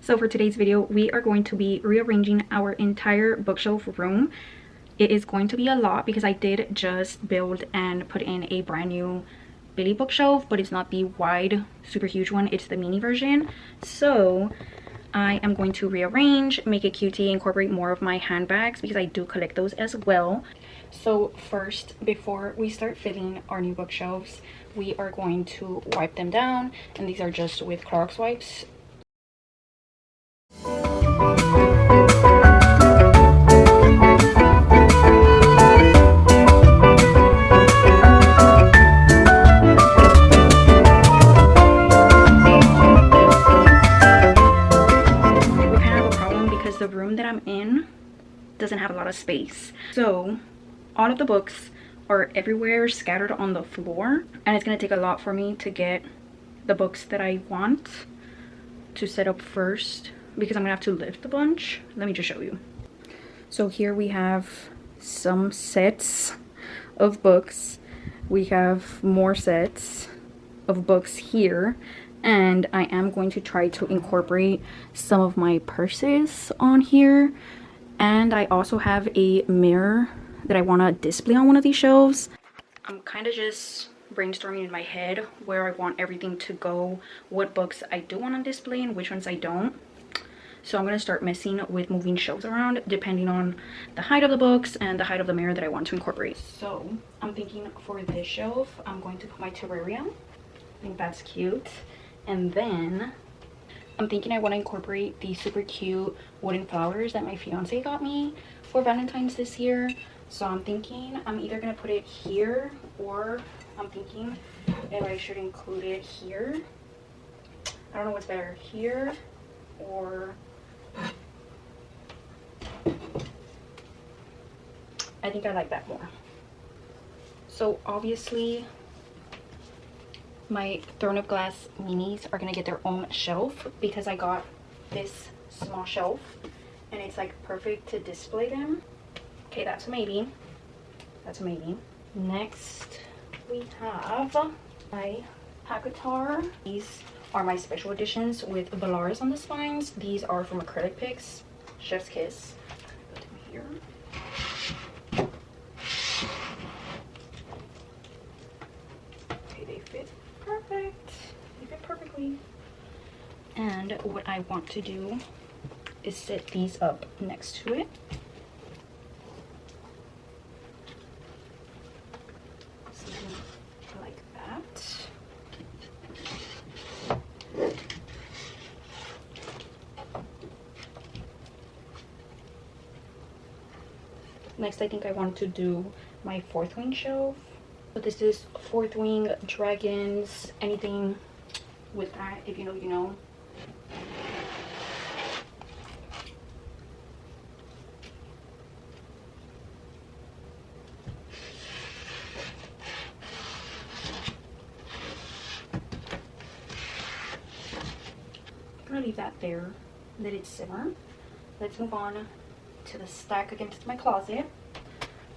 So for today's video, we are going to be rearranging our entire bookshelf room. It is going to be a lot because I did just build and put in a brand new Billy bookshelf, but it's not the wide, super huge one. It's the mini version. So I am going to rearrange, make it cutie, incorporate more of my handbags because I do collect those as well. So first, before we start filling our new bookshelves, we are going to wipe them down, and these are just with Clorox wipes. The room that I'm in doesn't have a lot of space, so all of the books are everywhere scattered on the floor, and it's going to take a lot for me to get the books that I want to set up first because I'm gonna have to lift a bunch. Let me just show you. So here we have some sets of books, we have more sets of books here, and I am going to try to incorporate some of my purses on here. And I also have a mirror that I want to display on one of these shelves. I'm kind of just brainstorming in my head where I want everything to go, what books I do want on display and which ones I don't. So I'm going to start messing with moving shelves around depending on the height of the books and the height of the mirror that I want to incorporate. So I'm thinking for this shelf, I'm going to put my terrarium. I think that's cute. And then I'm thinking I want to incorporate the super cute wooden flowers that my fiance got me for Valentine's this year. So I'm thinking I'm either going to put it here, or I'm thinking if I should include it here. I don't know what's better, here or... I think I like that more. So obviously my Throne of Glass minis are gonna get their own shelf because I got this small shelf and it's like perfect to display them. Okay, that's a maybe. That's a maybe. Next we have my Packatar. These are my special editions with Velars on the spines. These are from acrylic picks. Chef's kiss. Put them here. Okay, they fit perfect. They fit perfectly. And what I want to do is set these up next to it. Something like that. Next, I think I want to do my fourth wing shelf. So this is fourth wing, dragons, anything with that. If you know, you know. I'm gonna leave that there, let it simmer. Let's move on to the stack against my closet.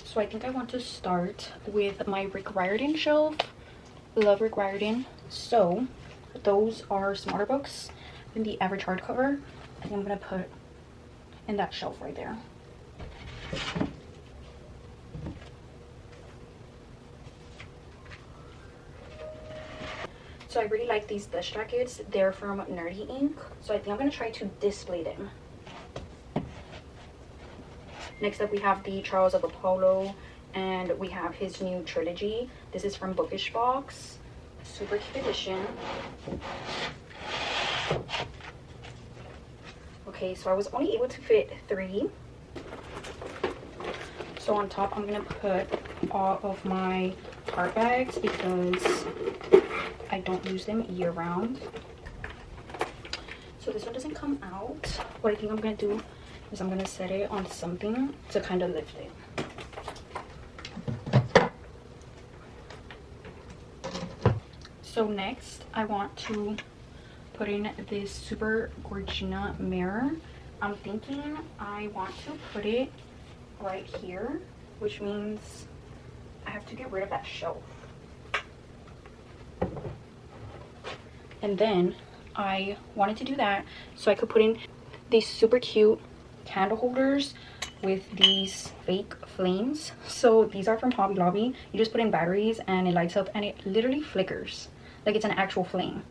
So I think I want to start with my Rick Riordan shelf. Love Rick Riordan. So those are smaller books than the average hardcover. I think I'm gonna put in that shelf right there. So I really like these dust jackets. They're from Nerdy Ink. So I think I'm gonna try to display them. Next up we have the Charles of Apollo, and we have his new trilogy. This is from Bookish box. Super cute edition. Okay, so I was only able to fit 3. So on top I'm gonna put all of my art bags because I don't use them year round. So this one doesn't come out. What I think I'm gonna do is I'm gonna set it on something to kind of lift it. So next I want to put in this Super Gorgina mirror. I'm thinking I want to put it right here, which means I have to get rid of that shelf. And then I wanted to do that so I could put in these super cute candle holders with these fake flames. So these are from Hobby Lobby. You just put in batteries and it lights up and it literally flickers like it's an actual flame.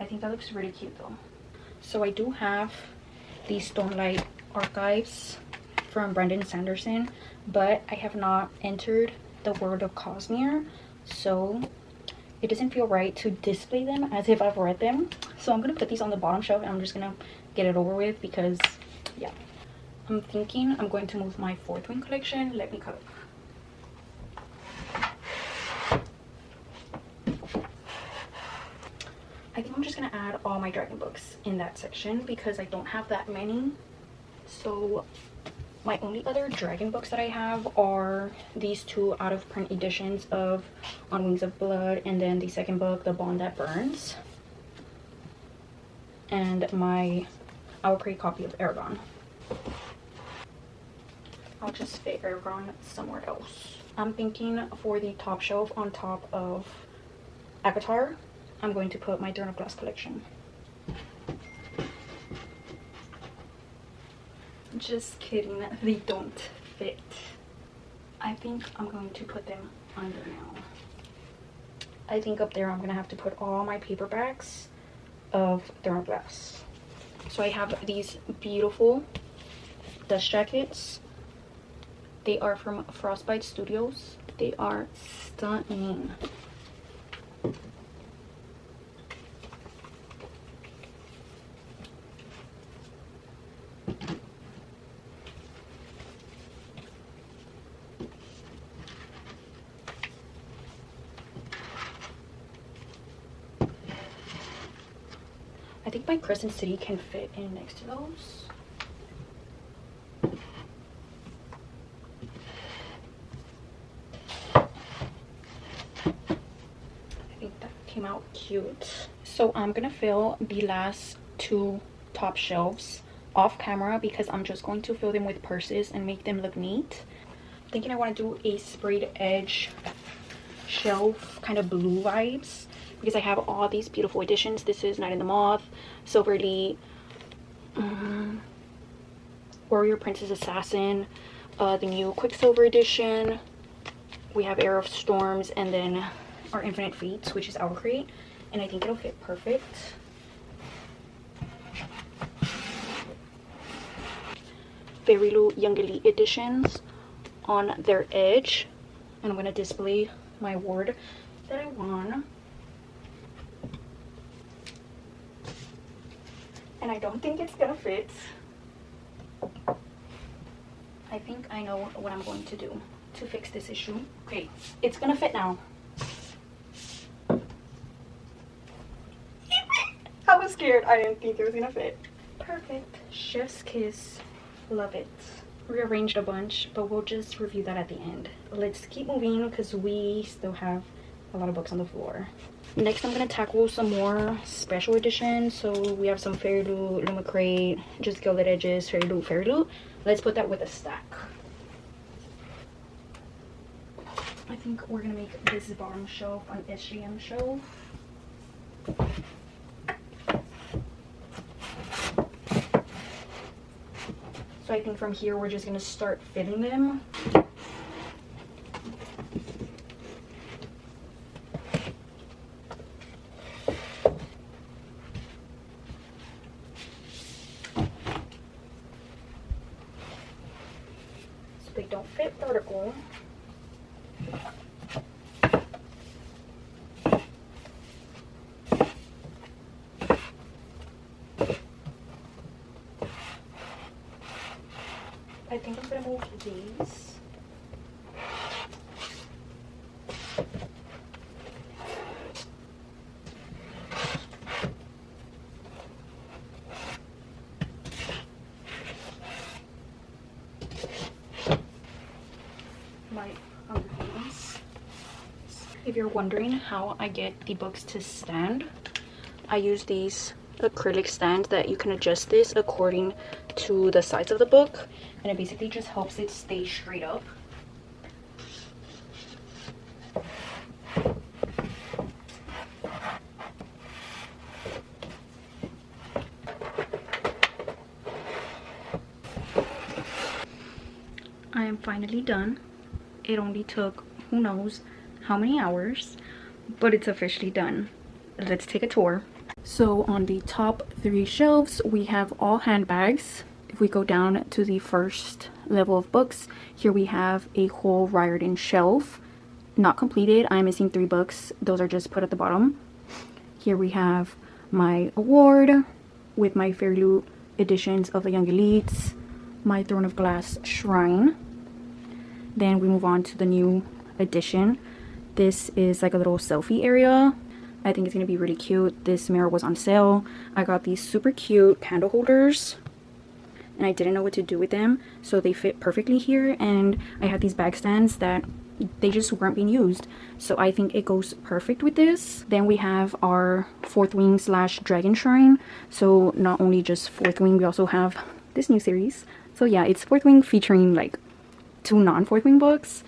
I think that looks really cute though. So I do have these Stonelight archives from Brandon Sanderson, but I have not entered the world of Cosmere, so it doesn't feel right to display them as if I've read them. So I'm gonna put these on the bottom shelf and I'm just gonna get it over with because yeah, I'm thinking I'm going to move my Fourth Wing collection. Let me cut. I think I'm just gonna add all my dragon books in that section because I don't have that many. So my only other dragon books that I have are these two out of print editions of On Wings of Blood, and then the second book, The Bond That Burns, and my Owl Crate copy of Aragon. I'll just fit Aragon somewhere else. I'm thinking for the top shelf on top of Akatar, I'm going to put my Throne of Glass collection. Just kidding, they don't fit. I think I'm going to put them under now. I think up there I'm gonna have to put all my paperbacks of Throne of Glass. So I have these beautiful dust jackets. They are from Frostbite Studios. They are stunning. I think my Crescent City can fit in next to those. I think that came out cute. So I'm gonna fill the last two top shelves off camera because I'm just going to fill them with purses and make them look neat. I'm thinking I want to do a sprayed edge shelf, kind of blue vibes, because I have all these beautiful editions. This is Night in the Moth, Silver Elite, Warrior Princess Assassin, the new Quicksilver edition. We have Air of Storms, and then our Infinite Fates, which is Owl Crate, and I think it'll fit perfect. Fairy Loot Young Elite editions on their edge, and I'm going to display my award that I won. And I don't think it's gonna fit. I think I know what I'm going to do to fix this issue. Okay, it's gonna fit now. I was scared. I didn't think it was gonna fit. Perfect. Chef's kiss. Love it. Rearranged a bunch, but we'll just review that at the end. Let's keep moving because we still have a lot of books on the floor. Next, I'm gonna tackle some more special editions. So we have some Fairy Loot, Luma Crate, Just Gilded Edges, Fairy Loot, Fairy Loot. Let's put that with a stack. I think we're gonna make this bottom shelf an SGM shelf. So I think from here we're just gonna start filling them. So they don't fit vertical. I think I'm gonna move these. My underhangings. If you're wondering how I get the books to stand, I use these acrylic stands that you can adjust this according to the size of the book, and it basically just helps it stay straight up. I am finally done. It only took who knows how many hours, but it's officially done. Let's take a tour. So on the top 3 shelves we have all handbags. If we go down to the first level of books, here we have a whole Riordan shelf, not completed. I'm missing 3 books. Those are just put at the bottom. Here we have my award with my Fairy Loot editions of the Young Elites, my Throne of Glass Shrine. Then we move on to the new edition. This is like a little selfie area. I think it's gonna be really cute. This mirror was on sale. I got these super cute candle holders and I didn't know what to do with them, so they fit perfectly here. And I had these bag stands that they just weren't being used, so I think it goes perfect with this. Then we have our 4th wing / dragon shrine. So not only just 4th wing, we also have this new series. So yeah, it's 4th wing featuring like 2 non-4th wing books.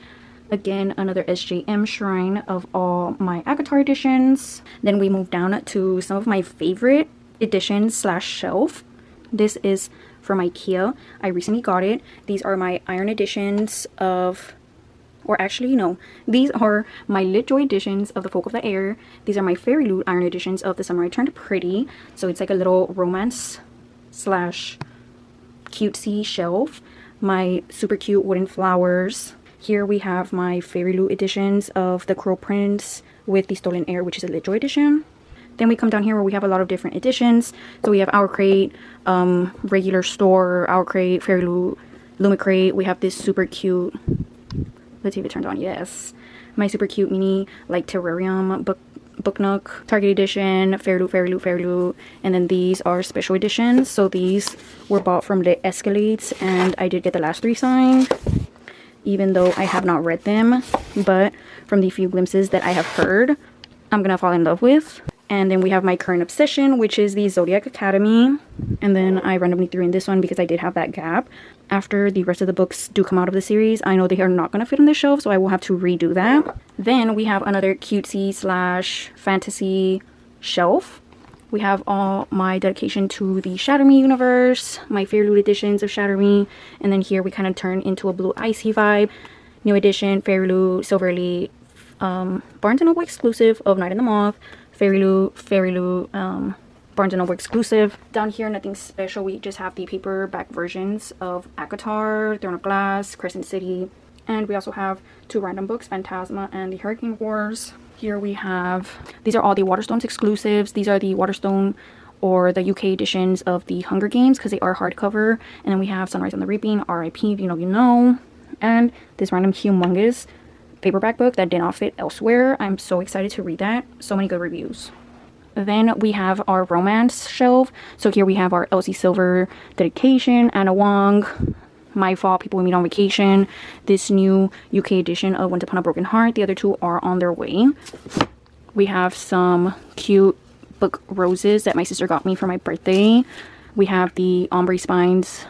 Again, another SJM shrine of all my ACOTAR editions. Then we move down to some of my favorite editions / shelf. This is from IKEA. I recently got it. These are my iron editions of, or actually no, these are my Litjoy editions of the Folk of the Air. These are my Fairy Loot iron editions of the Summer I Turned Pretty. So it's like a little romance / cutesy shelf. My super cute wooden flowers. Here we have my Fairy Loot editions of the Crow Prince with the Stolen Air, which is a Litjoy edition. Then we come down here where we have a lot of different editions. So we have Our Crate, regular store, Our Crate, Fairy Loot, Lumi Crate. We have this super cute, let's see if it turns on, yes. My super cute mini like terrarium book nook, Target edition, Fairy Loot, Fairy Loot, Fairy Loot. And then these are special editions. So these were bought from the Escalates and I did get the last 3 signed, even though I have not read them, but from the few glimpses that I have heard, I'm gonna fall in love with. And then we have my current obsession, which is the Zodiac Academy. And then I randomly threw in this one because I did have that gap. After the rest of the books do come out of the series, I know they are not going to fit on this shelf, so I will have to redo that. Then we have another cutesy / fantasy shelf. We have all my dedication to the Shatter Me universe, my Fairy Loot editions of Shatter Me. And then here we kind of turn into a Blue Icy vibe. New edition, Fairy Loot, Silver Elite, Barnes & Noble exclusive of Night and the Moth, Fairy Loot, Barnes & Noble exclusive. Down here, nothing special. We just have the paperback versions of ACOTAR, Throne of Glass, Crescent City. And we also have 2 random books, Phantasma and the Hurricane Wars. Here we have, these are all the Waterstones exclusives. These are the Waterstone or the UK editions of the Hunger Games because they are hardcover. And then we have Sunrise on the Reaping, RIP, if you know, you know. And this random humongous paperback book that did not fit elsewhere. I'm so excited to read that. So many good reviews. Then we have our romance shelf. So here we have our Elsie Silver dedication, Anna Wong, My Fault, People We Meet on Vacation, this new UK edition of Once Upon a Broken Heart. The other 2 are on their way. We have some cute book roses that my sister got me for my birthday. We have the ombre spines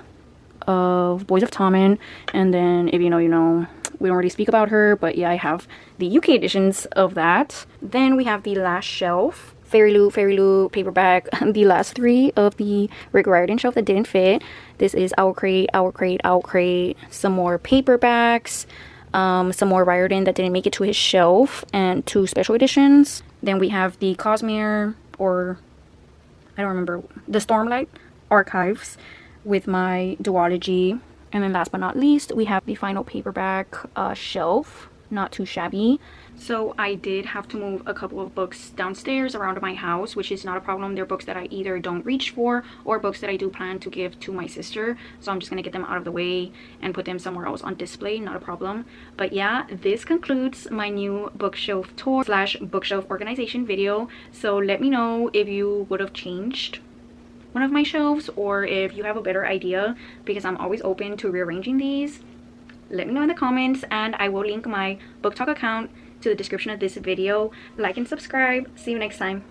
of Boys of Tommen, and then if you know, you know. We don't really speak about her, but yeah, I have the UK editions of that. Then we have the last shelf, Fairy Loot paperback, the last 3 of the Rick Riordan shelf that didn't fit. This is Our Crate, some more paperbacks, some more Riordan that didn't make it to his shelf, and 2 special editions. Then we have the Cosmere, or I don't remember, the Stormlight archives with my duology. And then last but not least, we have the final paperback shelf, not too shabby. So I did have to move a couple of books downstairs around my house, which is not a problem. They're books that I either don't reach for or books that I do plan to give to my sister. So I'm just going to get them out of the way and put them somewhere else on display, not a problem. But yeah, this concludes my new bookshelf tour / bookshelf organization video. So let me know if you would have changed one of my shelves or if you have a better idea, because I'm always open to rearranging these. Let me know in the comments and I will link my BookTok account to the description of this video. Like and subscribe. See you next time.